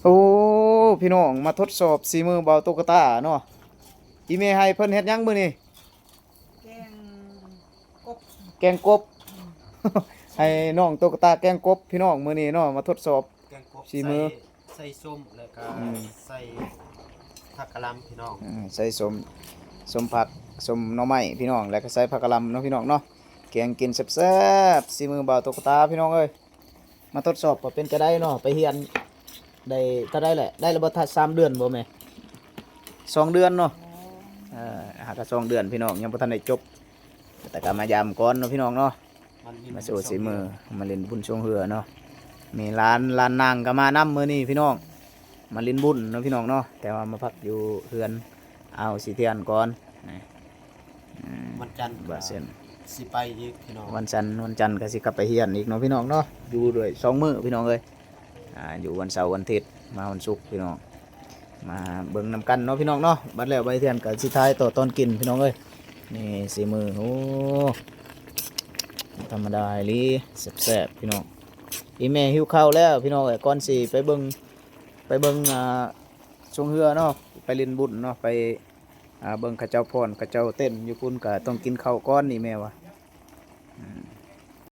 โอ้พี่น้องมาทดสอบสีมือเบาตุ๊กตาเนาะอีเมให้เพิ่นเฮ็ดหยังมื้อนี้แกงกบแกงกบ ให้น้องตุ๊กตาแกงกบพี่น้องมื้อนี้เนาะมาทดสอบแกงกบสีมือใส่ส้มแล้วก็ใส่ผักกะหล่ำพี่น้องใส่สมผักสมหน่อไม้พี่น้องแล้วก็ใส่ผักกะหล่ำเนาะพี่น้องเนาะแกงกินแซ่บๆสีมือเบาตุ๊กตาพี่น้องเอ้ยมาทดสอบว่าเป็นจะได้เนาะไปเรียนได้ถ้าได้แหละได้ระเบิดทัด3 เดือนบ่แม่2 เดือนเนาะหาก2 เดือนพี่น้องยังบ่ทันได้จบแต่ก็มายามก่อนเนาะพี่น้องเนาะมาสู่สีมือมาเล่นบุญช่วงเหือเนาะมีร้านนางก็มานำมื้อนี้พี่น้องมาเล่นบุญเนาะพี่น้องเนาะแต่ว่ามาพักอยู่เฮือนเอาสิเทียนก่อนวันจันทร์บ่เซ็นสิไปอีกพี่น้องวันจันทร์ก็สิกลับไปเฮียนอีกเนาะพี่น้องเนาะอยู่ด้วย2 มื้อพี่น้องเอ้ยอยู่วันเสาร์วันอาทิตย์มาวันศุกร์พี่น้องมาเบิ่งนำกันเนาะพี่น้องเนาะบัดแล้วใบเทียนกับสุดท้ายต่อตอนกินพี่น้องเอ้ยนี่สีมือโอ้ธรรมดาอีหลีแซ่บๆพี่น้องอีแม่หิวข้าวแล้วพี่น้องเอ้ยก่อนสิไปเบิ่งชงเรือเนาะไปเล่นบุญเนาะไปเบิ่งเขาเจ้าพรเขาเจ้าเต้นอยู่พุ่นก็ต้องกินข้าวก่อนนี่แม่วะ